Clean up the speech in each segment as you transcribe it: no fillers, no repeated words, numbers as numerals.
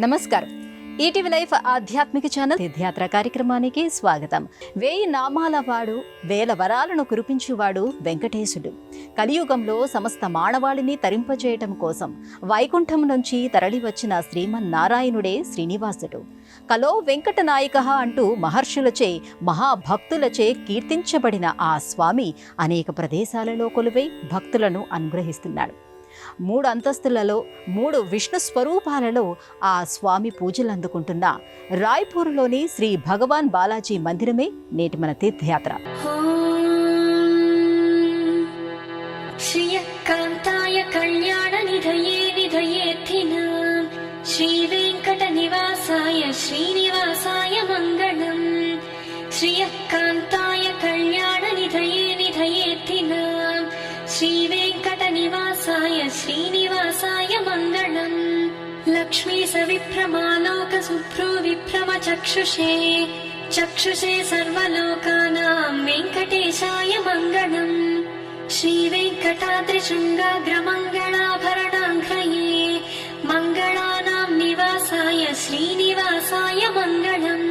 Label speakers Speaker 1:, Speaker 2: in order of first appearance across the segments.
Speaker 1: నమస్కారం. ETV life ఆధ్యాత్మిక channel తీర్థయాత్ర కార్యక్రమానికి స్వాగతం. 1000 నామాల వాడు, 1000 వరాలను కురిపించువాడు వెంకటేశుడు. కలియుగంలో సమస్త మానవాళిని తరింపచేయటం కోసం వైకుంఠం నుంచి తరలివచ్చిన శ్రీమన్నారాయణుడే శ్రీనివాసుడు. కలో వెంకటనాయకః అంటూ మహర్షులచే మహాభక్తులచే కీర్తించబడిన ఆ స్వామి అనేక ప్రదేశాలలో కొలువై భక్తులను అనుగ్రహిస్తున్నాడు. 3 అంతస్తులలో 3 విష్ణు స్వరూపాలలో ఆ స్వామి పూజలు అందుకుంటున్న రాయ్పూర్లోని శ్రీ భగవాన్ బాలాజీ మందిరమే నేటి మన తీర్థయాత్ర.
Speaker 2: శ్రీకాంతాయ కళ్యాణ నిధయే నిధయేర్థినాం శ్రీ వెంకట నివాసాయ శ్రీనివాసాయ మంగళం. శ్రీకాంతాయ కళ్యాణ నిధయే నిధయేర్థినాం శ్రీ వెంకట నివాసాయ శ్రీనివాసాయ మంగళం. లక్ష్మీ సవిభ్రమాలోక శుభ్రో విభ్రమ చక్షుషే చక్షుషే సర్వలోకానాం వెంకటేశాయ మంగళం. శ్రీ వెంకటాద్రి శృంగాగ్రమంగళాభరణాంఘ్రయే మంగళానాం నివాసాయ శ్రీనివాసాయ మంగళం.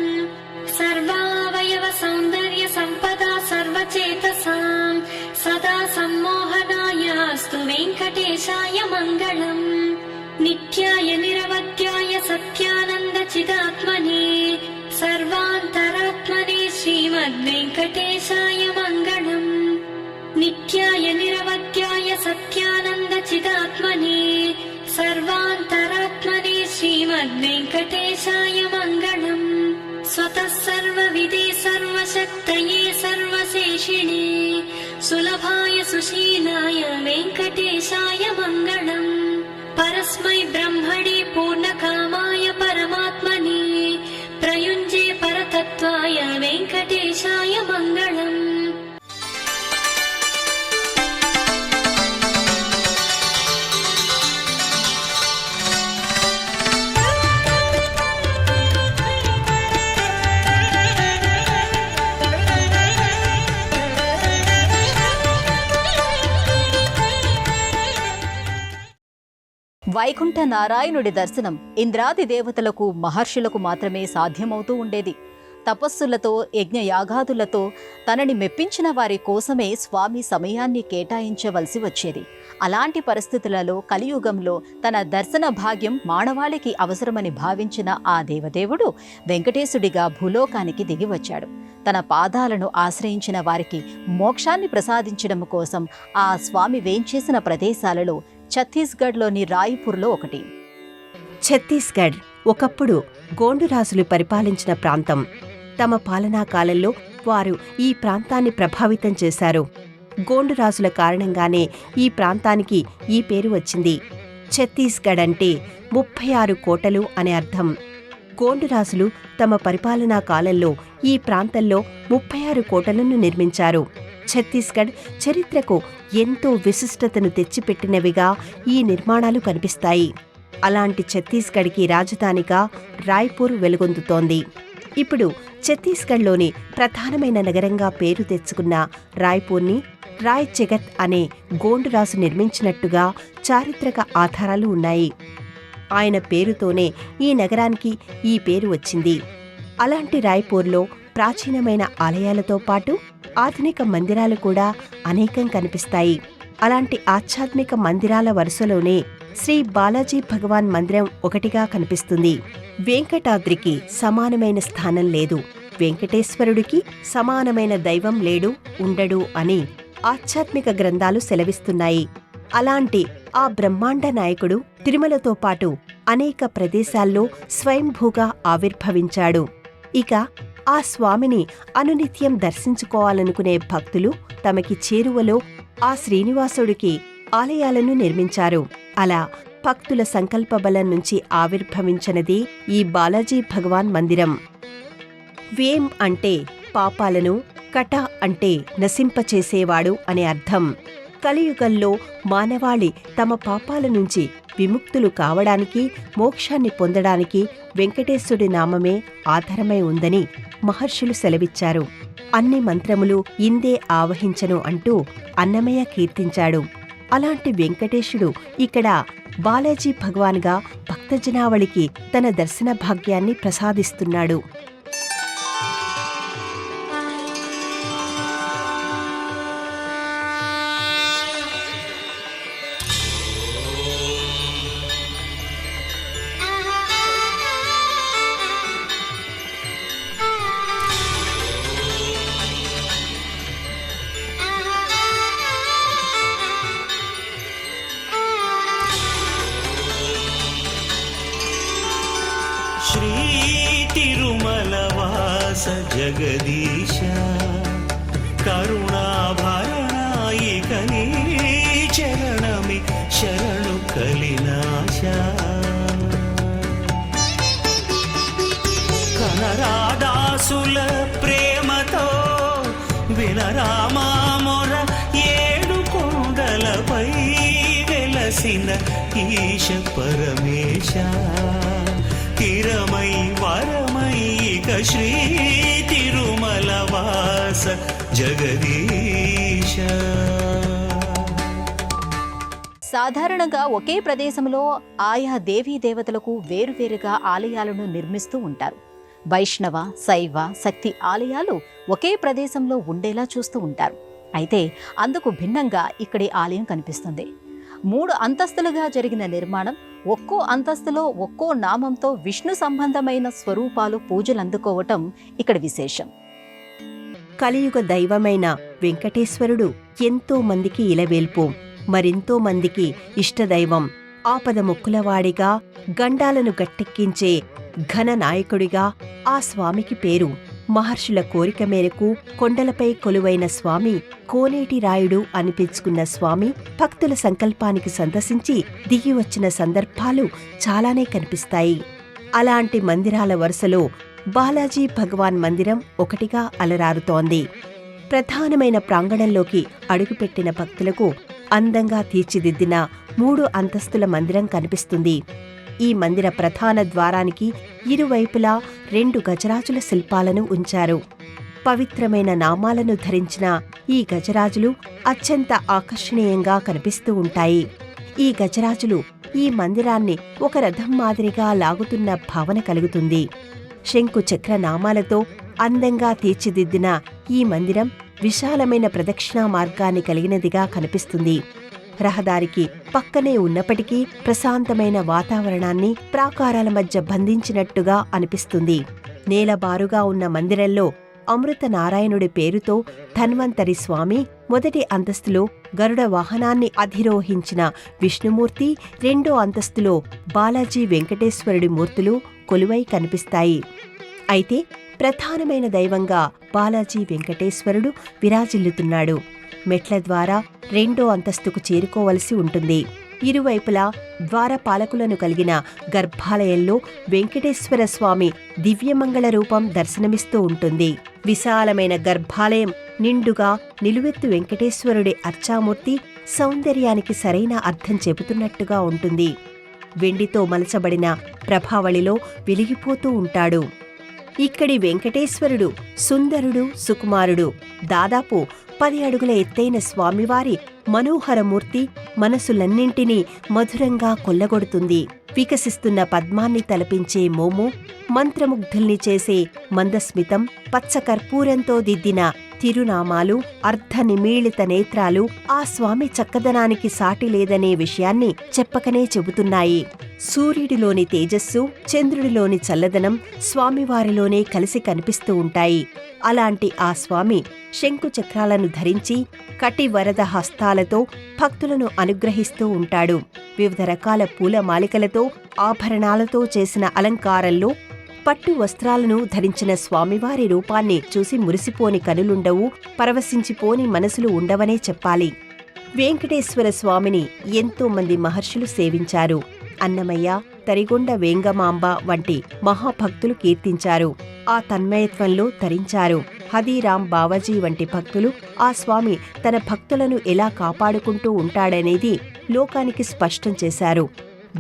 Speaker 2: సర్వావయవ సౌందర్య సంపదా సర్వచేతసాం సదా సమ్మోహనాయాస్తు వెంకటేశాయ మంగళం. నిత్యాయ నిరవధ్యాయ సత్యానంద చిదాత్మనే సర్వాంతరాత్మనే శ్రీమద్వెంకటేశాయ మంగళం. నిత్యాయ నిరవధ్యాయ సత్యానంద చిదాత్మనే సర్వాంతరాత్మనే శ్రీమద్వెంకటేశాయ మంగళం. స్వతః సర్వవిదే సర్వశక్తయే సర్వశేషిణే సులభాయ సుశీలాయ వెంకటేశాయ మంగళం. పరస్మై బ్రహ్మణే పూర్ణకామాయ పరమాత్మనే ప్రయుంజే పరతత్వాయ వెంకటేశాయ మంగళం.
Speaker 1: వైకుంఠ నారాయణుడి దర్శనం ఇంద్రాది దేవతలకు మహర్షులకు మాత్రమే సాధ్యమవుతూ ఉండేది. తపస్సులతో యజ్ఞయాగాదులతో తనని మెప్పించిన వారి కోసమే స్వామి సమయాన్ని కేటాయించవలసి వచ్చేది. అలాంటి పరిస్థితులలో కలియుగంలో తన దర్శన భాగ్యం మానవాళికి అవసరమని భావించిన ఆ దేవదేవుడు వెంకటేశుడిగా భూలోకానికి దిగివచ్చాడు. తన పాదాలను ఆశ్రయించిన వారికి మోక్షాన్ని ప్రసాదించడం కోసం ఆ స్వామి వేంచేసిన ప్రదేశాలలో ఛత్తీస్గఢ్లోని రాయ్పూర్లో ఒకటి.
Speaker 3: ఛత్తీస్గఢ్ ఒకప్పుడు గోండు రాజులు పరిపాలించిన ప్రాంతం. తమ పాలనా కాలంలో వారు ఈ ప్రాంతాన్ని ప్రభావితం చేశారు. గోండు రాజుల కారణంగానే ఈ ప్రాంతానికి ఈ పేరు వచ్చింది. ఛత్తీస్గఢ్ అంటే 36 కోటలు అనే అర్థం. గోండు రాజులు తమ పరిపాలనా కాలంలో ఈ ప్రాంతంలో 36 కోటలను నిర్మించారు. ఛత్తీస్గఢ్ చరిత్రకు ఎంతో విశిష్టతను తెచ్చిపెట్టినవిగా ఈ నిర్మాణాలు కనిపిస్తాయి. అలాంటి ఛత్తీస్గఢ్కి రాజధానిగా రాయ్పూర్ వెలుగొందుతోంది. ఇప్పుడు ఛత్తీస్గఢ్లోని ప్రధానమైన నగరంగా పేరు తెచ్చుకున్న రాయ్పూర్ని రాయ్ జగత్ అనే గోండురాజు నిర్మించినట్టుగా చారిత్రక ఆధారాలు ఉన్నాయి. ఆయన పేరుతోనే ఈ నగరానికి ఈ పేరు వచ్చింది. అలాంటి రాయ్పూర్లో ప్రాచీనమైన ఆలయాలతో పాటు ఆధునిక మందిరాలు కూడా అనేకం కనిపిస్తాయి. అలాంటి ఆధ్యాత్మిక మందిరాల వరుసలోనే శ్రీ బాలాజీ భగవాన్ మందిరం ఒకటిగా కనిపిస్తుంది. వెంకటాద్రికి సమానమైన స్థానం లేదు, వెంకటేశ్వరుడికి సమానమైన దైవం లేడు, ఉండడు అని ఆధ్యాత్మిక గ్రంథాలు సెలవిస్తున్నాయి. అలాంటి ఆ బ్రహ్మాండ నాయకుడు తిరుమలతో పాటు అనేక ప్రదేశాల్లో స్వయంభూగా ఆవిర్భవించాడు. ఇక ఆ స్వామిని అనునిత్యం దర్శించుకోవాలనుకునే భక్తులు తమకి చేరువలో ఆ శ్రీనివాసుడికి ఆలయాలను నిర్మించారు. అలా భక్తుల సంకల్ప బలం నుంచి ఆవిర్భవించినది ఈ బాలాజీ భగవాన్ మందిరం. వేం అంటే పాపాలను, కట అంటే నశింపచేసేవాడు అనే అర్థం. కలియుగంలో మానవాళి తమ పాపాల నుంచి విముక్తులు కావడానికి, మోక్షాన్ని పొందడానికి వెంకటేశుడి నామమే ఆధారమై ఉందని మహర్షులు సెలవిచ్చారు. అన్ని మంత్రములు ఇందే ఆవహించను అంటూ అన్నమయ్య కీర్తించాడు. అలాంటి వెంకటేశుడు ఇక్కడ బాలాజీ భగవాన్గా భక్తజనావళికి తన దర్శన భాగ్యాన్ని ప్రసాదిస్తున్నాడు.
Speaker 4: శ్రీ తిరుమలవాస జగదీశ కరుణాభరణాయికనీ చరణమి శరణు కలినాశ కనరాదాసుల ప్రేమతో వినరామామొర ఏడు కొండలపై వెలసిన ఈశ పరమేశ తిరమై వరమై ఇక శ్రీ తిరుమలవాస జగదీశ.
Speaker 1: సాధారణంగా ఒకే ప్రదేశంలో ఆయా దేవీ దేవతలకు వేరువేరుగా ఆలయాలను నిర్మిస్తూ ఉంటారు. వైష్ణవ, శైవ, శక్తి ఆలయాలు ఒకే ప్రదేశంలో ఉండేలా చూస్తూ ఉంటారు. అయితే అందుకు భిన్నంగా ఇక్కడి ఆలయం కనిపిస్తుంది. 3 అంతస్తులుగా జరిగిన నిర్మాణం, ఒక్కో అంతస్తులో ఒక్కో నామంతో విష్ణు సంబంధమైన స్వరూపాలు పూజలందుకోవటం ఇక్కడ విశేషం.
Speaker 3: కలియుగ దైవమైన వెంకటేశ్వరుడు ఎంతో మందికి ఇలవేల్పు, మరెంతో మందికి ఇష్టదైవం. ఆపద మొక్కులవాడిగా, గండాలను గట్టెక్కించే ఘన నాయకుడిగా ఆ స్వామికి పేరు. మహర్షుల కోరిక మేరకు కొండలపై కొలువైన స్వామి కోనేటి రాయుడు అనిపించుకున్న స్వామి భక్తుల సంకల్పానికి సందర్శించి దిగి వచ్చిన సందర్భాలు చాలానే కనిపిస్తాయి. అలాంటి మందిరాల వరుసలో బాలాజీ భగవాన్ మందిరం ఒకటిగా అలరారుతోంది. ప్రధానమైన ప్రాంగణంలోకి అడుగుపెట్టిన భక్తులకు అందంగా తీర్చిదిద్దిన 3 అంతస్తుల మందిరం కనిపిస్తుంది. ఈ మందిర ప్రధాన ద్వారానికి ఇరువైపులా 2 గజరాజుల శిల్పాలను ఉంచారు. పవిత్రమైన నామాలను ధరించిన ఈ గజరాజులు అత్యంత ఆకర్షణీయంగా కనిపిస్తూ ఉంటాయి. ఈ గజరాజులు ఈ మందిరాన్ని ఒక రథం మాదిరిగా లాగుతున్న భావన కలుగుతుంది. శంకు చక్ర నామాలతో అందంగా తీర్చిదిద్దిన ఈ మందిరం విశాలమైన ప్రదక్షిణా మార్గాన్ని కలిగినదిగా కనిపిస్తుంది. రహదారికి పక్కనే ఉన్నప్పటికీ ప్రశాంతమైన వాతావరణాన్ని ప్రాకారాల మధ్య బంధించినట్టుగా అనిపిస్తుంది. నేలబారుగా ఉన్న మందిరంలో అమృత నారాయణుడి పేరుతో ధన్వంతరి స్వామి మొదటి అంతస్తులో గరుడ వాహనాన్ని అధిరోహించిన విష్ణుమూర్తి, 2వ అంతస్తులో బాలాజీ వెంకటేశ్వరుడి మూర్తులు కొలువై కనిపిస్తాయి. అయితే ప్రధానమైన దైవంగా బాలాజీ వెంకటేశ్వరుడు విరాజిల్లుతున్నాడు. మెట్ల ద్వారా 2వ అంతస్తుకు చేరుకోవలసి ఉంటుంది. ఇరువైపులా ద్వారపాలకులను కలిగిన గర్భాలయంలో వెంకటేశ్వర స్వామి దివ్యమంగళ రూపం దర్శనమిస్తూ ఉంటుంది. విశాలమైన గర్భాలయం నిండుగా నిలువెత్తు వెంకటేశ్వరుడి అర్చామూర్తి సౌందర్యానికి సరైన అర్థం చెబుతున్నట్టుగా ఉంటుంది. వెండితో మలచబడిన ప్రభావళిలో వెలిగిపోతూ ఉంటాడు. ఇక్కడి వెంకటేశ్వరుడు సుందరుడు, సుకుమారుడు. దాదాపు 10 అడుగుల ఎత్తైన స్వామివారి మనోహరమూర్తి మనసులన్నింటినీ మధురంగా కొల్లగొడుతుంది. వికసిస్తున్న పద్మాన్ని తలపించే మోము, మంత్రముగ్ధుల్ని చేసే మందస్మితం, పచ్చకర్పూరంతో దిద్దిన తిరునామాలు, అర్ధనిమీళిత నేత్రాలు ఆ స్వామి చక్కదనానికి సాటి లేదనే విషయాన్ని చెప్పకనే చెబుతున్నాయి. సూర్యుడిలోని తేజస్సు, చంద్రుడిలోని చల్లదనం స్వామివారిలోనే కలిసి కనిపిస్తూ ఉంటాయి. అలాంటి ఆ స్వామి శంకుచక్రాలను ధరించి కటివరద హస్తాలతో భక్తులను అనుగ్రహిస్తూ ఉంటాడు. వివిధ రకాల పూల మాలికలతో, ఆభరణాలతో చేసిన అలంకారంలో పట్టు వస్త్రాలను ధరించిన స్వామివారి రూపాన్ని చూసి మురిసిపోని కనులుండవు, పరవశించిపోని మనసులు ఉండవనే చెప్పాలి. వెంకటేశ్వర స్వామిని ఎంతో మంది మహర్షులు సేవించారు. అన్నమయ్య, తరిగొండ వేంగమాంబ వంటి మహాభక్తులు కీర్తించారు. ఆ తన్మయత్వంలో తరించారు. హదీరాం బావాజీ వంటి భక్తులు ఆ స్వామి తన భక్తులను ఎలా కాపాడుకుంటూ ఉంటాడనేది లోకానికి స్పష్టం చేశారు.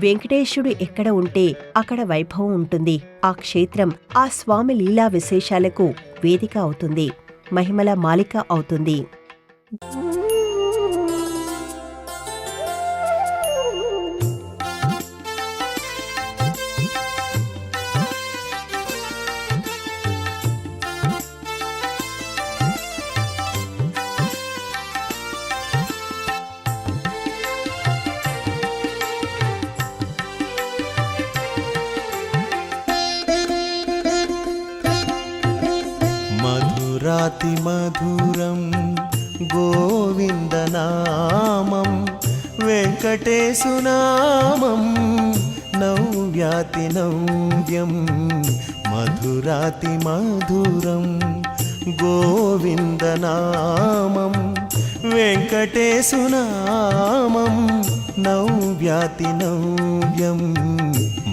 Speaker 3: వెంకటేశుడు ఎక్కడ ఉంటే అక్కడ వైభవం ఉంటుంది. ఆ క్షేత్రం ఆ స్వామి లీలా విశేషాలకు వేదిక అవుతుంది, మహిమల మాలిక అవుతుంది.
Speaker 4: మధురాతిమధురం గోవిందనామం వెంకటేశునామం నవ్యాతినవ్యం మధురాతిమధురం గోవిందనామం వెంకటేశునామం నవ్యాతినవ్యం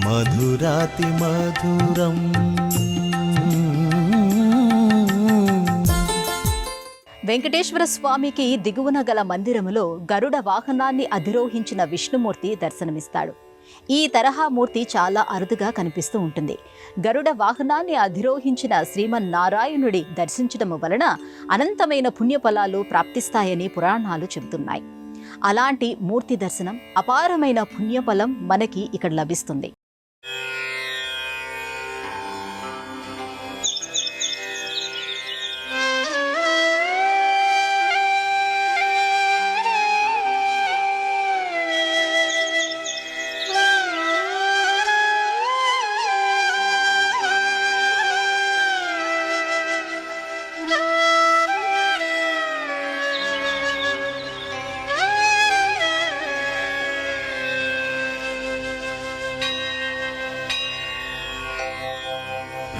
Speaker 4: మధురాతిమధురం.
Speaker 1: వెంకటేశ్వర స్వామికి దిగువన గల మందిరములో గరుడ వాహనాన్ని అధిరోహించిన విష్ణుమూర్తి దర్శనమిస్తాడు. ఈ తరహా మూర్తి చాలా అరుదుగా కనిపిస్తూ ఉంటుంది. గరుడ వాహనాన్ని అధిరోహించిన శ్రీమన్నారాయణుడి దర్శించడం వలన అనంతమైన పుణ్యఫలాలు ప్రాప్తిస్తాయని పురాణాలు చెబుతున్నాయి. అలాంటి మూర్తి దర్శనం, అపారమైన పుణ్యఫలం మనకి ఇక్కడ లభిస్తుంది.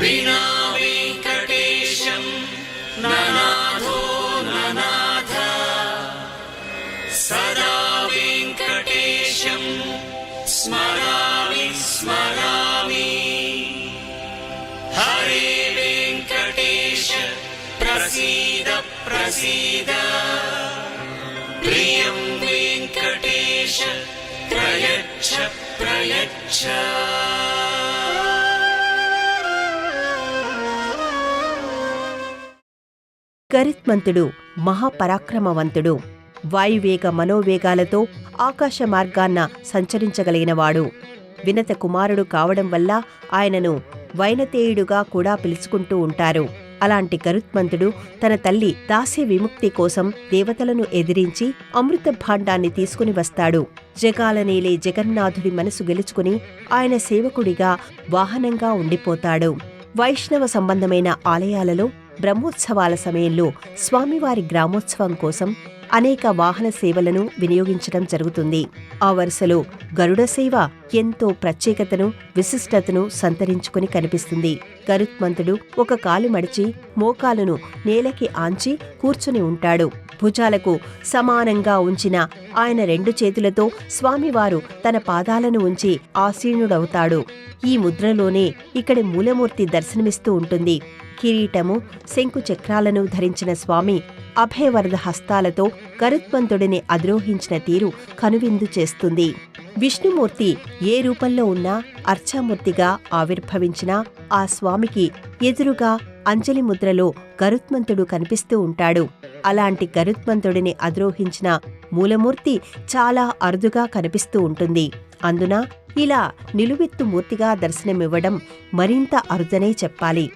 Speaker 4: వినా వెంకటేశం ననాథో ననాథ సదా వెంకటేశం స్మరామి స్మరామి. హరే వెంకటేశ ప్రసీద ప్రసీద. ప్రియం వెంకటేశ ప్రయచ్ఛ ప్రయచ్ఛ.
Speaker 3: గరుత్మంతుడు మహాపరాక్రమవంతుడు. వాయువేగ మనోవేగాలతో ఆకాశ మార్గాన్న సంచరించగలిగినవాడు. వినత కుమారుడు కావడం వల్ల ఆయనను వైనతేయుడుగా కూడా పిలుచుకుంటూ ఉంటారు. అలాంటి గరుత్మంతుడు తన తల్లి దాస్య విముక్తి కోసం దేవతలను ఎదిరించి అమృత భాండాన్ని తీసుకుని వస్తాడు. జగాలనేలే జగన్నాథుడి మనసు గెలుచుకుని ఆయన సేవకుడిగా వాహనంగా ఉండిపోతాడు. వైష్ణవ సంబంధమైన ఆలయాలలో బ్రహ్మోత్సవాల సమయంలో స్వామివారి గ్రామోత్సవం కోసం అనేక వాహన సేవలను వినియోగించడం జరుగుతుంది. ఆ వరుసలో గరుడ సేవ ఎంతో ప్రత్యేకతను, విశిష్టతను సంతరించుకుని కనిపిస్తుంది. గరుత్మంతుడు ఒక కాలు మడిచి మోకాలును నేలకి ఆంచి కూర్చుని ఉంటాడు. భుజాలకు సమానంగా ఉంచిన ఆయన రెండు చేతులతో స్వామివారు తన పాదాలను ఉంచి ఆసీనుడవుతాడు. ఈ ముద్రలోనే ఇక్కడి మూలమూర్తి దర్శనమిస్తూ ఉంటుంది. కిరీటము, శంకు చక్రాలను ధరించిన స్వామి అభయవరద హస్తాలతో గరుత్మంతుడిని అధిరోహించిన తీరు కనువిందు చేస్తుంది. విష్ణుమూర్తి ఏ రూపంలో ఉన్నా అర్చామూర్తిగా ఆవిర్భవించినా ఆ స్వామికి ఎదురుగా అంజలి ముద్రలో గరుత్మంతుడు కనిపిస్తూ ఉంటాడు. అలాంటి గరుత్మంతుడిని అధిరోహించిన మూలమూర్తి చాలా అరుదుగా కనిపిస్తూ ఉంటుంది. అందున ఇలా నిలువెత్తు మూర్తిగా దర్శనమివ్వడం మరింత అరుదనే చెప్పాలి.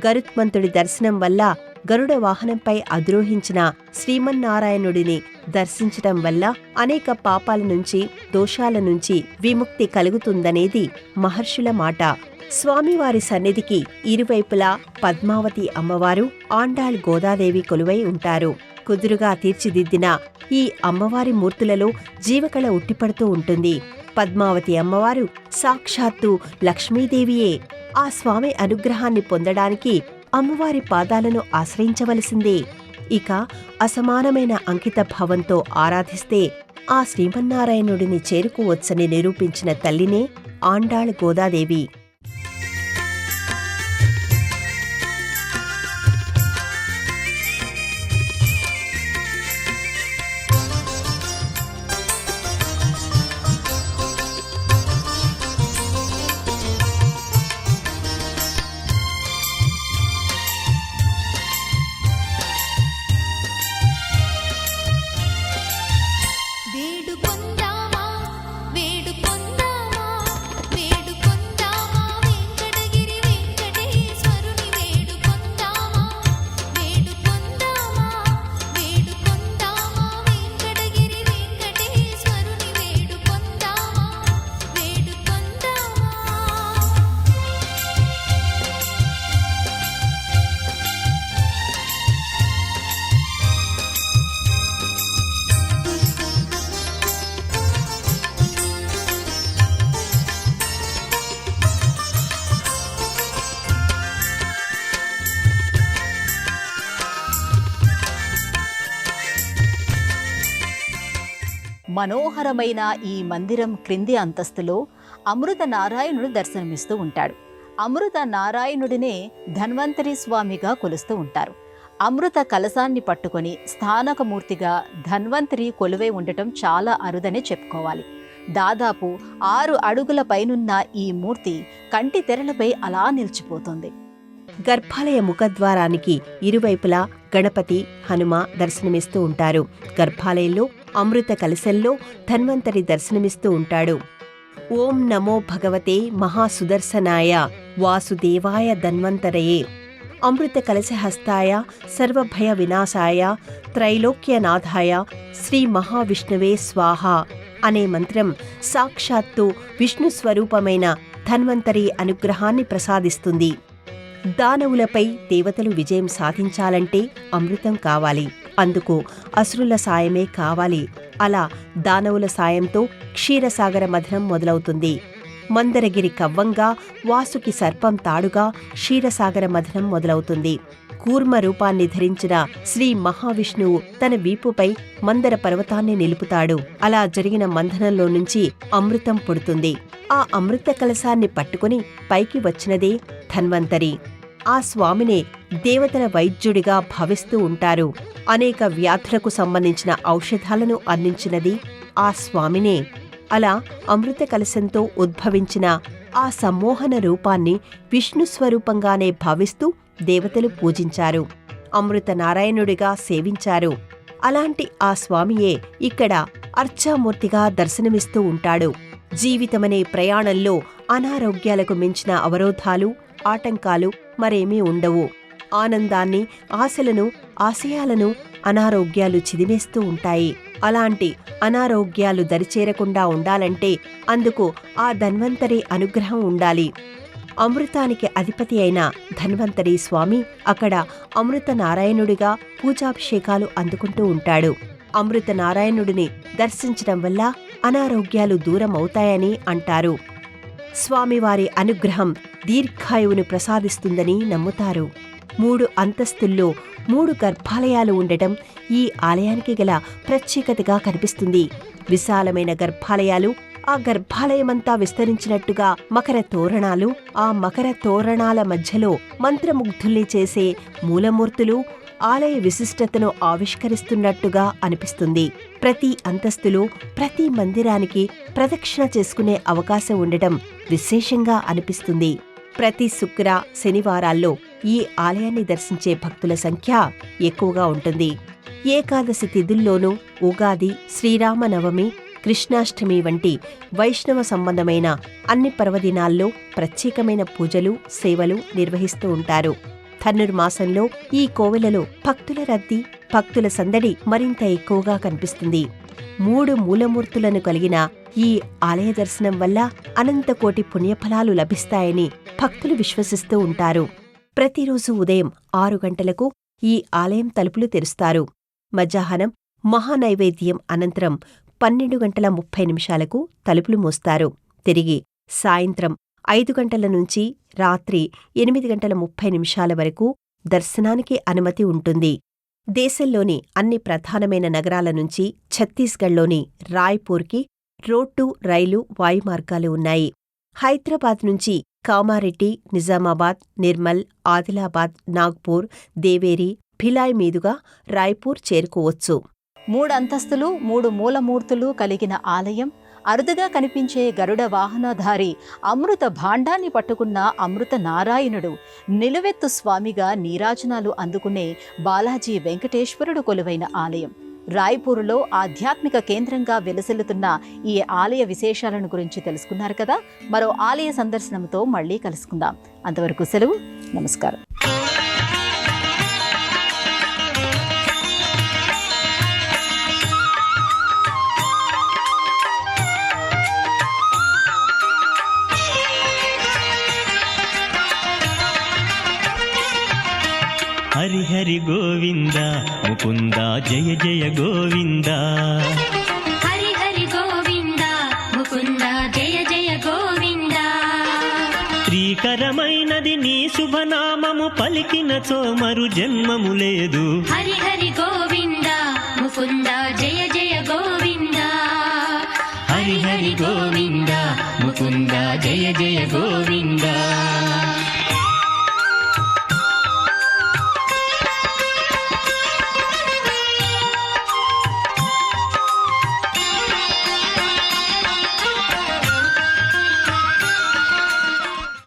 Speaker 3: గరుత్మంతుడి దర్శనం వల్ల గరుడ వాహనంపై అధిరోహించిన శ్రీమన్నారాయణుడిని దర్శించటం వల్ల అనేక పాపాల నుంచి, దోషాల నుంచి విముక్తి కలుగుతుందనేది మహర్షుల మాట. స్వామివారి సన్నిధికి ఇరువైపులా పద్మావతి అమ్మవారు, ఆండాళ్ గోదాదేవి కొలువై ఉంటారు. కుదురుగా తీర్చిదిద్దిన ఈ అమ్మవారి మూర్తులలో జీవకళ ఉట్టిపడుతూ ఉంటుంది. పద్మావతి అమ్మవారు సాక్షాత్తు లక్ష్మీదేవియే. ఆ స్వామి అనుగ్రహాన్ని పొందడానికి అమ్మవారి పాదాలను ఆశ్రయించవలసిందే. ఇక అసమానమైన అంకిత భావంతో ఆరాధిస్తే ఆ శ్రీమన్నారాయణుడిని చేరుకోవచ్చని నిరూపించిన తల్లినే ఆండాళ్ గోదాదేవి.
Speaker 5: వేడుకొందామా వేడుకొందామా వేడుకొందామా
Speaker 1: మనోహరమైన ఈ మందిరం క్రింది అంతస్తులో అమృత నారాయణుడు దర్శనమిస్తూ ఉంటాడు. అమృత నారాయణుడినే ధన్వంతరి స్వామిగా కొలుస్తూ ఉంటారు. అమృత కలశాన్ని పట్టుకొని స్థానకమూర్తిగా ధన్వంతరి కొలువై ఉండటం చాలా అరుదనే చెప్పుకోవాలి. దాదాపు 6 అడుగుల పైనున్న ఈ మూర్తి కంటి తెరలపై అలా నిలిచిపోతుంది.
Speaker 3: గర్భాలయ ముఖద్వారానికి ఇరువైపులా గణపతి, హనుమ దర్శనమిస్తూ ఉంటారు. గర్భాలయంలో అమృత కలశంలో ధన్వంతరి దర్శనమిస్తూ ఉంటాడు. ఓం నమో భగవతే మహాసుదర్శనాయ వాసుదేవాయ ధన్వంతరయే అమృత కలశహస్తాయ సర్వభయ వినాశాయ త్రైలోక్యనాథాయ శ్రీ మహావిష్ణువే స్వాహ అనే మంత్రం సాక్షాత్తు విష్ణు స్వరూపమైన ధన్వంతరి అనుగ్రహాన్ని ప్రసాదిస్తుంది. దానవులపై దేవతలు విజయం సాధించాలంటే అమృతం కావాలి. అందుకు అసురుల సాయమే కావాలి. అలా దానవుల సాయంతో క్షీరసాగర మథనం మొదలవుతుంది. మందరగిరి కవ్వంగా, వాసుకి సర్పం తాడుగా క్షీరసాగర మథనం మొదలవుతుంది. కూర్మ రూపాన్ని ధరించిన శ్రీ మహావిష్ణువు తన వీపుపై మందర పర్వతాన్ని నిలుపుతాడు. అలా జరిగిన మంథనంలో నుంచి అమృతం పుడుతుంది. ఆ అమృత కలశాన్ని పట్టుకుని పైకి వచ్చినదే ధన్వంతరి. ఆ స్వామినే దేవతల వైద్యుడిగా భావిస్తూ ఉంటారు. అనేక వ్యాధులకు సంబంధించిన ఔషధాలను అందించినది ఆ స్వామినే. అలా అమృత కలశంతో ఉద్భవించిన ఆ సమ్మోహన రూపాన్ని విష్ణు స్వరూపంగానే భావిస్తూ దేవతలు పూజించారు. అమృత నారాయణుడిగా సేవించారు. అలాంటి ఆ స్వామియే ఇక్కడ అర్చామూర్తిగా దర్శనమిస్తూ ఉంటాడు. జీవితమనే ప్రయాణంలో అనారోగ్యాలకు మించిన అవరోధాలు, ఆటంకాలు మరేమీ ఉండవు. ఆనందాన్ని, ఆశలను, ఆశయాలను అనారోగ్యాలు చిదిమేస్తూ ఉంటాయి. అలాంటి అనారోగ్యాలు దరిచేరకుండా ఉండాలంటే అందుకు ఆ ధన్వంతరి అనుగ్రహం ఉండాలి. అమృతానికి అధిపతి అయిన ధన్వంతరి స్వామి అక్కడ అమృత నారాయణుడిగా పూజాభిషేకాలు అందుకుంటూ ఉంటాడు. అమృత నారాయణుడిని దర్శించడం వల్ల అనారోగ్యాలు దూరమవుతాయని అంటారు. స్వామివారి అనుగ్రహం దీర్ఘాయువును ప్రసాదిస్తుందని నమ్ముతారు. 3 అంతస్తుల్లో 3 గర్భాలయాలు ఉండటం ఈ ఆలయానికి గల ప్రత్యేకతగా కనిపిస్తుంది. విశాలమైన గర్భాలయాలు, ఆ గర్భాలయమంతా విస్తరించినట్టుగా మకర తోరణాలు, ఆ మకర తోరణాల మధ్యలో మంత్రముగ్ధుల్ని చేసే మూలమూర్తులు ఆలయ విశిష్టతను ఆవిష్కరిస్తున్నట్టుగా అనిపిస్తుంది. ప్రతి అంతస్తులో, ప్రతి మందిరానికి ప్రదక్షిణ చేసుకునే అవకాశం ఉండటం విశేషంగా అనిపిస్తుంది. ప్రతి శుక్ర, శనివారాల్లో ఈ ఆలయాన్ని దర్శించే భక్తుల సంఖ్య ఎక్కువగా ఉంటుంది. ఏకాదశి తిథుల్లోనూ, ఉగాది, శ్రీరామనవమి, కృష్ణాష్టమి వంటి వైష్ణవ సంబంధమైన అన్ని పర్వదినాల్లో ప్రత్యేకమైన పూజలు, సేవలు నిర్వహిస్తూ ఉంటారు. ధనుర్మాసంలో ఈ కోవెలలో భక్తుల రద్దీ, భక్తుల సందడి మరింత ఎక్కువగా కనిపిస్తుంది. 3 మూలమూర్తులను కలిగిన ఈ ఆలయ దర్శనం వల్ల అనంతకోటి పుణ్యఫలాలు లభిస్తాయని భక్తులు విశ్వసిస్తూ ఉంటారు. ప్రతిరోజు ఉదయం 6 గంటలకు ఈ ఆలయం తలుపులు తెరుస్తారు. మధ్యాహ్నం మహానైవేద్యం అనంతరం 12:30 తలుపులు మూస్తారు. తిరిగి సాయంత్రం 5 గంటల నుంచి రాత్రి 8:30 వరకు దర్శనానికి అనుమతి ఉంటుంది. దేశంలోని అన్ని ప్రధానమైన నగరాల నుంచి ఛత్తీస్గఢ్లోని రాయ్పూర్కి రోడ్డు, రైలు, వాయుమార్గాలు ఉన్నాయి. హైదరాబాద్ నుంచి కామారెడ్డి, నిజామాబాద్, నిర్మల్, ఆదిలాబాద్, నాగ్పూర్, దేవేరి, భిలాయ్ మీదుగా రాయ్పూర్ చేరుకోవచ్చు.
Speaker 1: 3 అంతస్తులు, 3 మూలమూర్తులు కలిగిన ఆలయం, అరుదుగా కనిపించే గరుడ వాహనధారి అమృత భాండాన్ని పట్టుకున్న అమృత నారాయణుడు, నిలువెత్తు స్వామిగా నీరాజనాలు అందుకునే బాలాజీ వెంకటేశ్వరుడు కొలువైన ఆలయం. రాయ్పూరులో ఆధ్యాత్మిక కేంద్రంగా వెలసిల్లుతున్న ఈ ఆలయ విశేషాలను గురించి తెలుసుకున్నారు కదా. మరో ఆలయ సందర్శనంతో మళ్ళీ కలుసుకుందాం. అంతవరకు సెలవు. నమస్కారం.
Speaker 5: హరి హరి గోవింద ముకుంద జయ జయ గోవింద.
Speaker 2: హరి హరి గోవింద ముకుంద జయ జయ గోవింద.
Speaker 5: శ్రీకరమైనది నీ శుభనామము పలికినచో మరు జన్మము లేదు.
Speaker 2: హరి హరి గోవింద ముకుంద జయ జయ గోవింద. గోవింద ముకుంద జయ జయ గోవింద.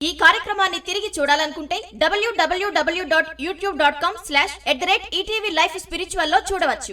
Speaker 6: ఈ కార్యక్రమాన్ని తిరిగి చూడాలనుకుంటే www.youtube.com/@ETV Life Spiritual లో చూడవచ్చు.